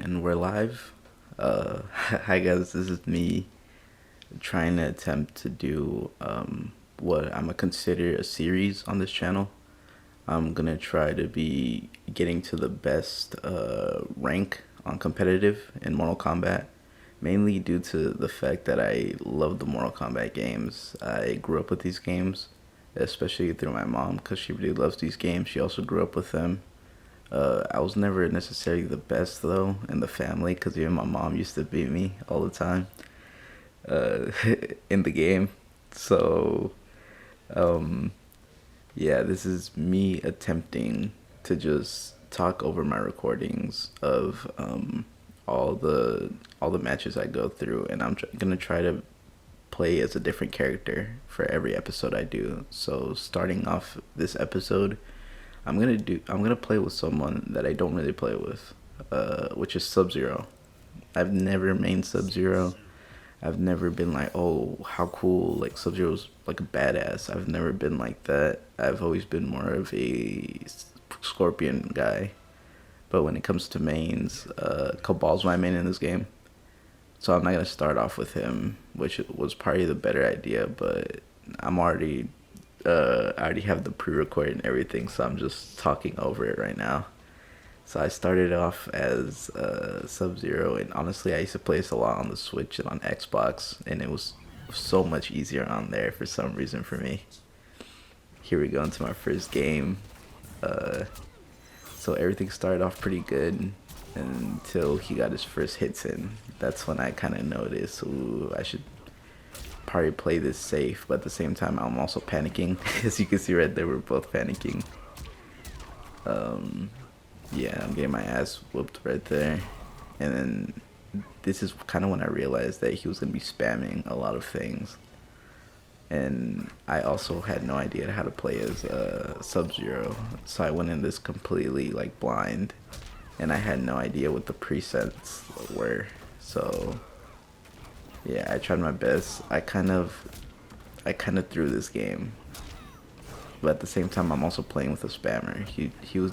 And we're live. Hi guys, this is me trying to attempt to do what I'm gonna consider a series on this channel. I'm gonna try to be getting to the best rank on competitive in Mortal Kombat, mainly due to the fact that I love the Mortal Kombat games. I grew up with these games, especially through my mom because she really loves these games. She also grew up with them. I was never necessarily the best though in the family because even my mom used to beat me all the time uh, in the game. So um, yeah, this is me attempting to just talk over my recordings of all the all the matches I go through, and gonna try to play as a different character for every episode I do. So starting off this episode, I'm gonna play with someone that I don't really play with, which is Sub-Zero. I've never main Sub-Zero. I've never been like, oh, how cool, like Sub-Zero's like a badass. I've never been like that. I've always been more of a Scorpion guy. But when it comes to mains, Cabal's my main in this game. So I'm not gonna start off with him, which was probably the better idea. But I'm already, I already have the pre-record and everything, so I'm just talking over it right now. So I started off as Sub-Zero, and honestly, I used to play this a lot on the Switch and on Xbox, and it was so much easier on there for some reason for me. Here we go into my first game. Uh, so everything started off pretty good until he got his first hits in. That's when I kind of noticed, ooh, I should probably play this safe, but at the same time, I'm also panicking. As you can see right there, we're both panicking. Um, yeah, I'm getting my ass whooped right there. And then this is kind of when I realized that he was going to be spamming a lot of things. And I also had no idea how to play as Sub-Zero. So I went in this completely like blind. And I had no idea what the presets were. So yeah, I tried my best. I kind of threw this game. But at the same time, I'm also playing with a spammer. He was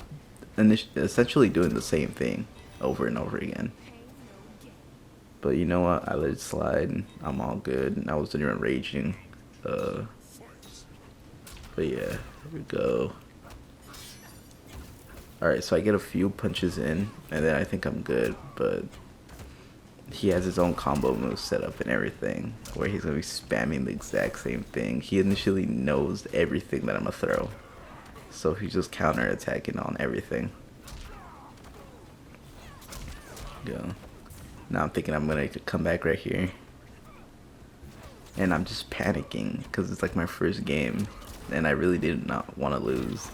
essentially doing the same thing over and over again. But you know what? I let it slide. I'm all good. I wasn't even raging. But yeah, here we go. Alright, so I get a few punches in, and then I think I'm good. But he has his own combo move set up and everything, where he's going to be spamming the exact same thing. He initially knows everything that I'm going to throw. So he's just counter-attacking on everything. Go. Now I'm thinking I'm gonna come back right here. And I'm just panicking because it's like my first game. And I really did not want to lose.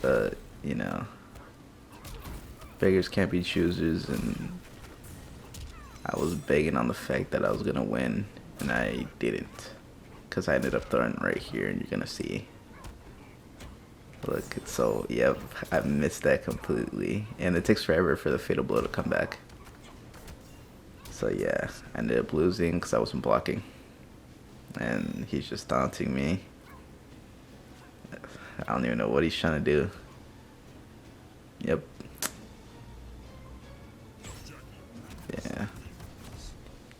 But, you know, beggars can't be choosers. And I was begging on the fact that I was gonna win. And I didn't. Because I ended up throwing right here, and you're gonna see. Look, so, yep, I missed that completely. And it takes forever for the fatal blow to come back. So yeah, I ended up losing because I wasn't blocking. And he's just taunting me. I don't even know what he's trying to do. Yep. Yeah.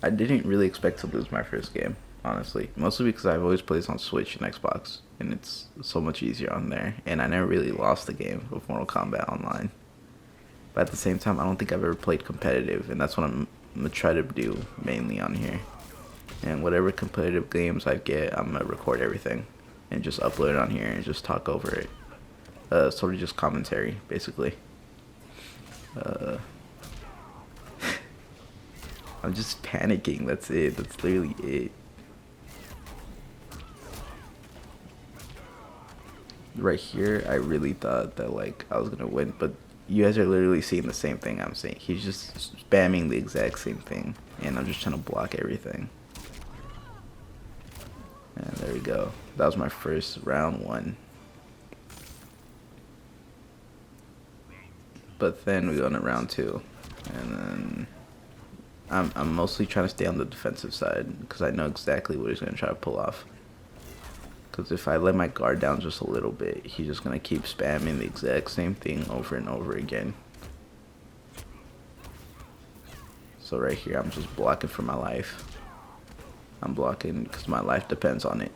I didn't really expect to lose my first game, honestly. Mostly because I've always played this on Switch and Xbox. And it's so much easier on there. And I never really lost the game with Mortal Kombat Online. But at the same time, I don't think I've ever played competitive. And that's what I'm going to try to do mainly on here. And whatever competitive games I get, I'm going to record everything. And just upload it on here and just talk over it. Sort of just commentary, basically. I'm just panicking, that's it. That's literally it. Right here, I really thought that like I was gonna win, but you guys are literally seeing the same thing I'm seeing. He's just spamming the exact same thing, and I'm just trying to block everything. And there we go. That was my first round one. But then we go into round two, and then I'm mostly trying to stay on the defensive side because I know exactly what he's gonna try to pull off. Because if I let my guard down just a little bit, he's just going to keep spamming the exact same thing over and over again. So right here, I'm just blocking for my life. I'm blocking because my life depends on it.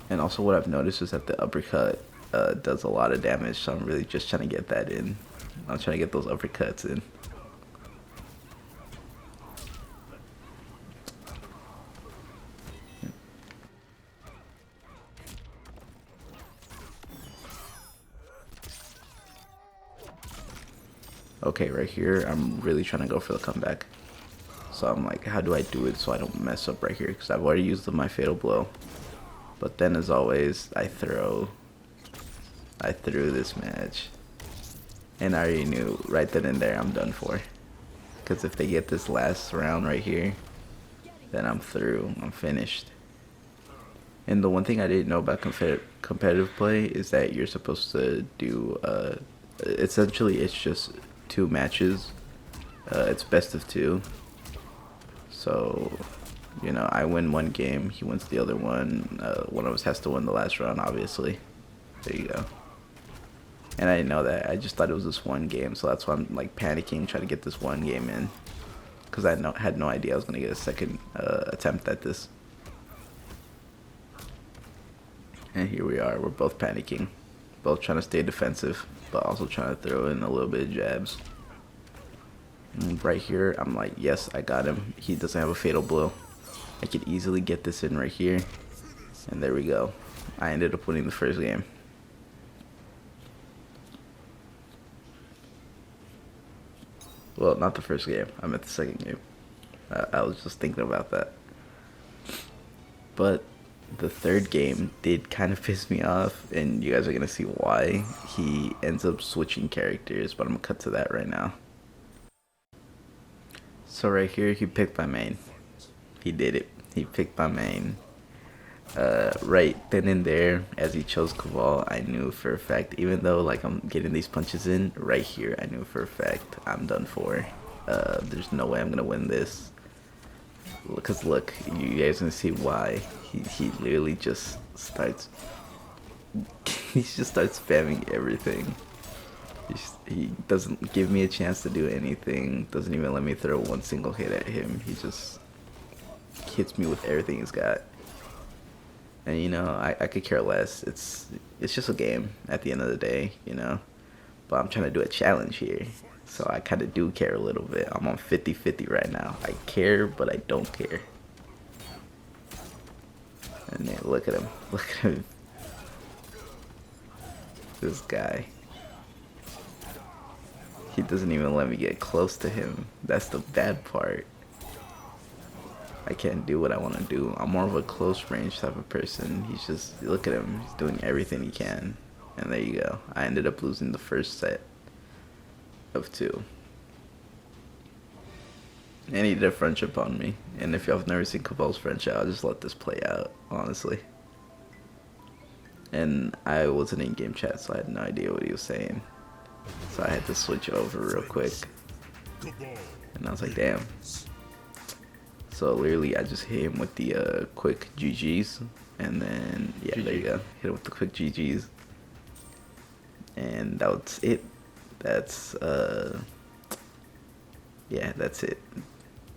And also what I've noticed is that the uppercut does a lot of damage, so I'm really just trying to get that in. I'm trying to get those uppercuts in. Okay, right here, I'm really trying to go for the comeback. So I'm like, how do I do it so I don't mess up right here? Because I've already used my fatal blow. But then, as always, I threw this match. And I already knew right then and there I'm done for. Because if they get this last round right here, then I'm through. I'm finished. And the one thing I didn't know about competitive play is that you're supposed to do, essentially it's just 2 matches. It's best of 2. So, you know, I win 1 game, he wins the other one. One of us has to win the last round, obviously. There you go. And I didn't know that. I just thought it was this 1 game, so that's why I'm like panicking, trying to get this 1 game in. Because I had no idea I was going to get a second attempt at this. And here we are, we're both panicking. Both trying to stay defensive, but also trying to throw in a little bit of jabs. And right here, I'm like, yes, I got him. He doesn't have a fatal blow. I could easily get this in right here. And there we go. I ended up winning the first game. Well, not the first game. I meant the second game. I was just thinking about that. But the third game did kind of piss me off, and you guys are going to see why. He ends up switching characters, but I'm going to cut to that right now. So right here, he picked my main. He did it. He picked my main. Right then and there, as he chose Caval, I knew for a fact, even though like I'm getting these punches in, right here, I knew for a fact I'm done for. There's no way I'm going to win this. Because look, you guys can see why. He literally just starts, he just starts spamming everything. He doesn't give me a chance to do anything, doesn't even let me throw 1 single hit at him. He just hits me with everything he's got. And you know, I could care less. It's just a game at the end of the day, you know. But I'm trying to do a challenge here. So I kind of do care a little bit. I'm on 50-50 right now. I care, but I don't care. And then look at him. Look at him. This guy. He doesn't even let me get close to him. That's the bad part. I can't do what I want to do. I'm more of a close range type of person. He's just, look at him. He's doing everything he can. And there you go. I ended up losing the first set of 2. And he did a friendship on me. And if y'all have never seen Caval's friendship, I'll just let this play out, honestly. And I wasn't in game chat, so I had no idea what he was saying. So I had to switch over real quick. And I was like, damn. So literally, I just hit him with the quick GGs. And then, yeah, GG. There you go. Hit him with the quick GGs. And that was it. That's, yeah, that's it.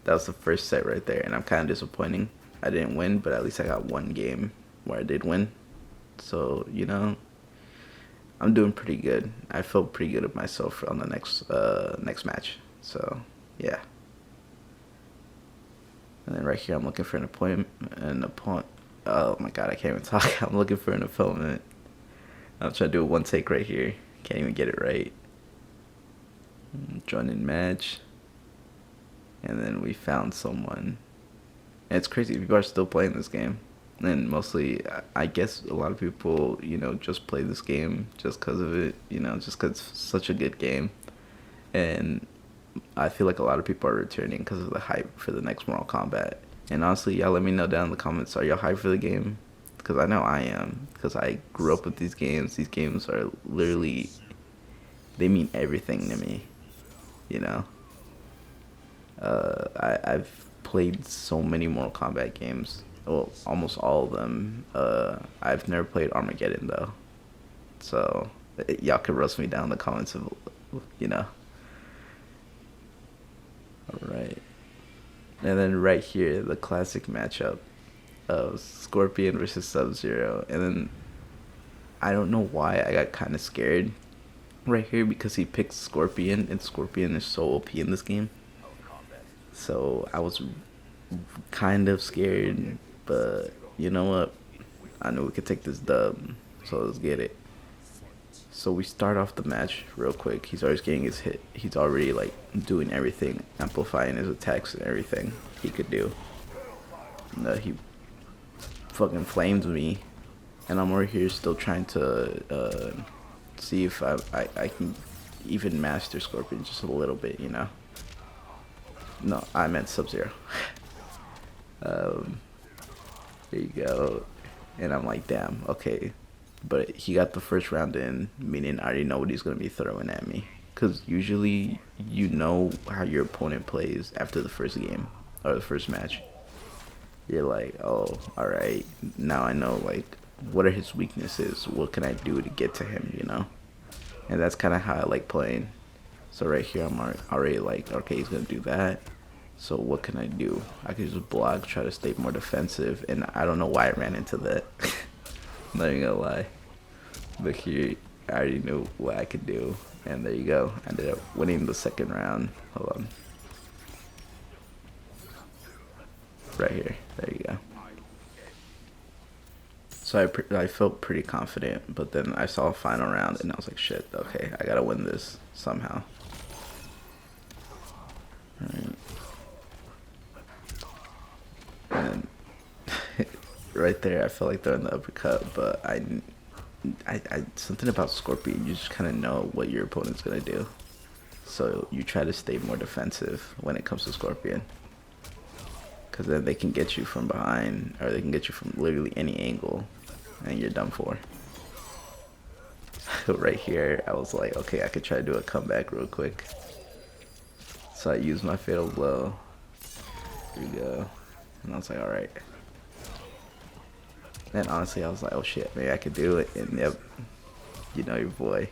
That was the first set right there. And I'm kind of disappointing. I didn't win, but at least I got 1 game where I did win. So, you know, I'm doing pretty good. I feel pretty good of myself on the next match. So, yeah. And then right here, I'm looking for an opponent. Oh my god, I can't even talk. I'm looking for an opponent. I'm trying to do a 1 take right here. Can't even get it right. Join in match. And then we found someone. And it's crazy. People are still playing this game. And mostly, I guess a lot of people, you know, just play this game just because of it. You know, just because it's such a good game. And I feel like a lot of people are returning because of the hype for the next Mortal Kombat. And honestly, y'all let me know down in the comments, are y'all hyped for the game? Because I know I am. Because I grew up with these games. These games are literally, they mean everything to me. You know? I've played so many Mortal Kombat games. Well, almost all of them. I've never played Armageddon, though. So, y'all could roast me down in the comments of, you know. And then right here, the classic matchup of Scorpion versus Sub-Zero. And then I don't know why I got kind of scared right here because he picked Scorpion, and Scorpion is so OP in this game. So I was kind of scared, but you know what? I knew we could take this dub, so let's get it. So we start off the match real quick. He's always getting his hit. He's already like doing everything, amplifying his attacks and everything he could do. He fucking flames me, and I'm over here still trying to see if I can even master Scorpion just a little bit, you know. No, I meant Sub-Zero. There you go. And I'm like, damn, okay. But he got the first round in, meaning I already know what he's going to be throwing at me. Because usually you know how your opponent plays after the first game or the first match. You're like, oh, alright, now I know, like, what are his weaknesses? What can I do to get to him, you know? And that's kind of how I like playing. So right here, I'm already like, okay, he's going to do that. So what can I do? I can just block, try to stay more defensive, and I don't know why I ran into that. Not even gonna lie. But here, I already knew what I could do, and there you go. I ended up winning the second round. Hold on. Right here. There you go. So I felt pretty confident, but then I saw a final round, and I was like, shit, okay, I gotta win this somehow. Alright. And right there, I felt like throwing the uppercut, but I something about Scorpion, you just kind of know what your opponent's gonna do, so you try to stay more defensive when it comes to Scorpion, because then they can get you from behind, or they can get you from literally any angle, and you're done for. Right here, I was like, okay, I could try to do a comeback real quick. So I used my fatal blow. Here we go. And I was like, alright. And honestly, I was like, oh shit, maybe I could do it. And yep, you know your boy.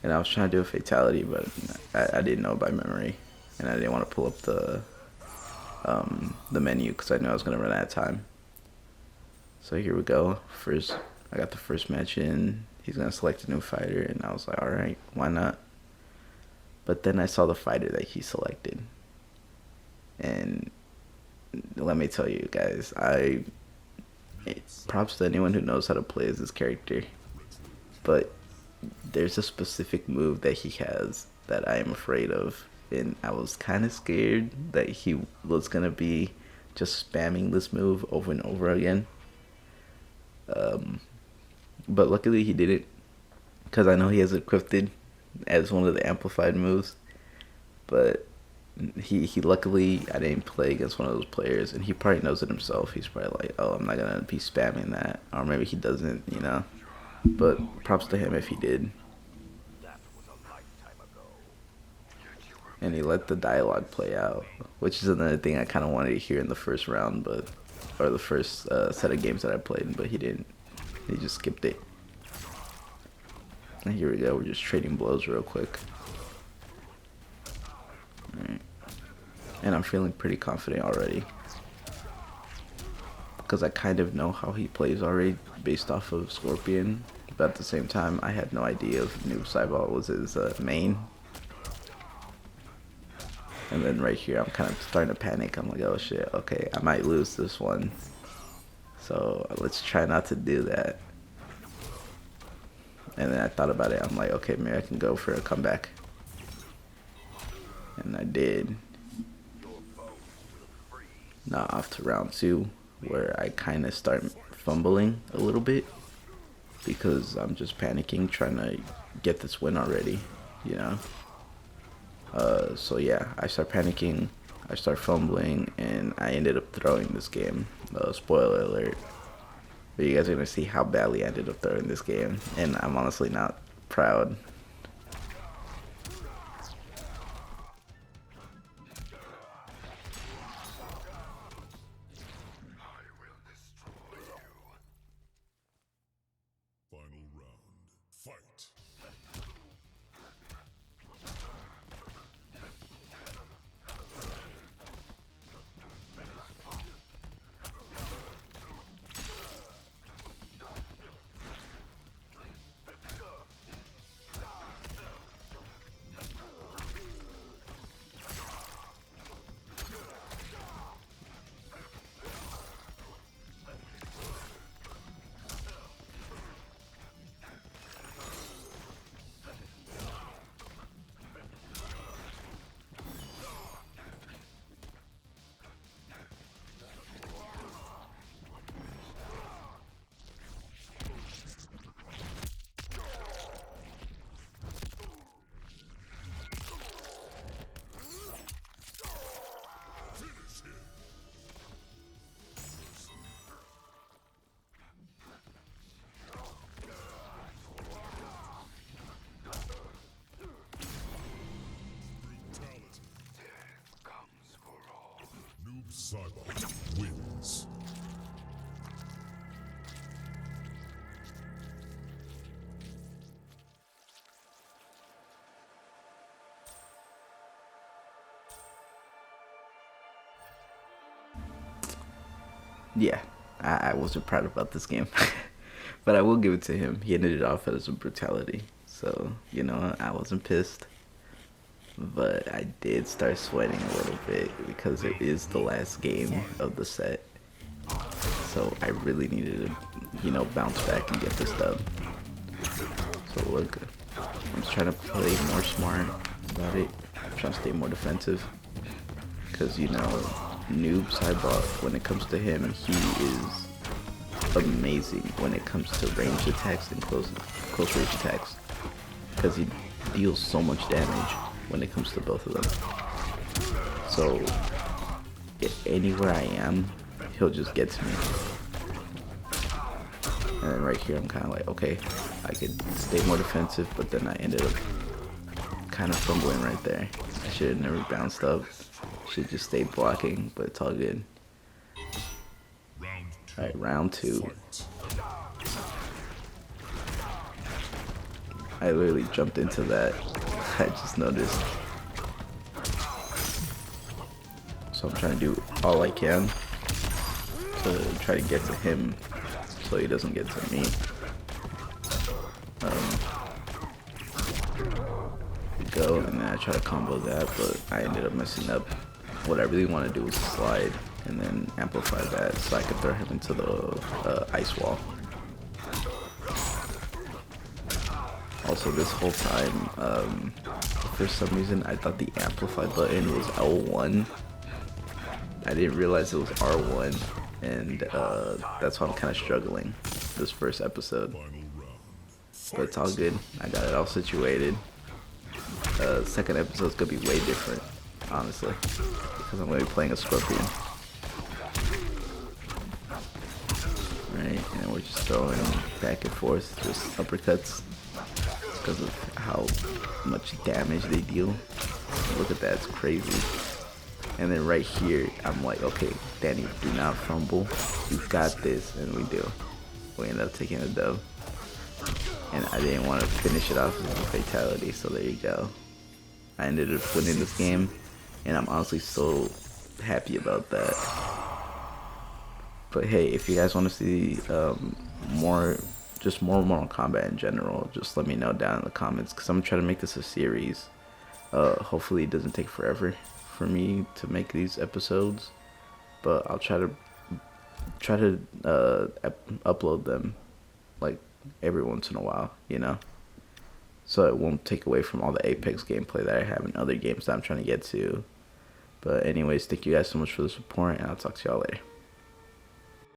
And I was trying to do a fatality, but I didn't know by memory. And I didn't want to pull up the menu because I knew I was going to run out of time. So here we go. First, I got the first match in. He's going to select a new fighter. And I was like, alright, why not? But then I saw the fighter that he selected. And let me tell you guys, props to anyone who knows how to play as this character. But there's a specific move that he has that I am afraid of. And I was kind of scared that he was going to be just spamming this move over and over again. But luckily he didn't, because I know he has equipped it as one of the amplified moves. But he luckily, I didn't play against one of those players, and he probably knows it himself. He's probably like, oh, I'm not going to be spamming that. Or maybe he doesn't, you know. But props to him if he did. And he let the dialogue play out, which is another thing I kind of wanted to hear in the first round, or the first set of games that I played, but he didn't. He just skipped it. And here we go. We're just trading blows real quick. Alright. And I'm feeling pretty confident already, because I kind of know how he plays already based off of Scorpion. But at the same time, I had no idea if Noob Saibot was his main. And then right here, I'm kind of starting to panic. I'm like, oh shit, okay, I might lose this one. So let's try not to do that. And then I thought about it. I'm like, okay, maybe I can go for a comeback. And I did. Now off to round 2, where I kind of start fumbling a little bit, because I'm just panicking, trying to get this win already, you know. So yeah, I start panicking, I start fumbling, and I ended up throwing this game. Spoiler alert. But you guys are gonna see how badly I ended up throwing this game, and I'm honestly not proud. Final round. Fight. Cyber wins. Yeah, I wasn't proud about this game. But I will give it to him. He ended it off as a brutality. So, you know, I wasn't pissed. But I did start sweating a little bit because it is the last game of the set. So I really needed to, you know, bounce back and get this done. So look, I'm just trying to play more smart about it. I'm trying to stay more defensive. Because, you know, noob Cyborg, when it comes to him, he is amazing when it comes to ranged attacks and close range attacks. Because he deals so much damage when it comes to both of them. So, anywhere I am, he'll just get to me. And then right here, I'm kind of like, okay, I could stay more defensive, but then I ended up kind of fumbling right there. I should have never bounced up. Should just stay blocking, but it's all good. Alright, round 2. I literally jumped into that. I just noticed. So I'm trying to do all I can to try to get to him so he doesn't get to me. Go, and then I try to combo that, but I ended up messing up. What I really want to do is slide and then amplify that so I can throw him into the ice wall. Also, this whole time, for some reason, I thought the amplify button was L1. I didn't realize it was R1, and that's why I'm kind of struggling this first episode. But it's all good. I got it all situated. Second episode's gonna be way different, honestly, because I'm gonna be playing a Scorpion. Right, and we're just throwing back and forth, just uppercuts, because of how much damage they deal. Look at that, it's crazy. And then right here, I'm like, okay, Danny, do not fumble. You've got this, and we do. We end up taking a dub. And I didn't want to finish it off as a fatality, so there you go. I ended up winning this game, and I'm honestly so happy about that. But hey, if you guys want to see more Mortal Kombat in general, just let me know down in the comments, because I'm going to try to make this a series. Hopefully it doesn't take forever for me to make these episodes, but I'll try to upload them like every once in a while, you know, so it won't take away from all the Apex gameplay that I have in other games that I'm trying to get to. But anyways, thank you guys so much for the support, and I'll talk to y'all later.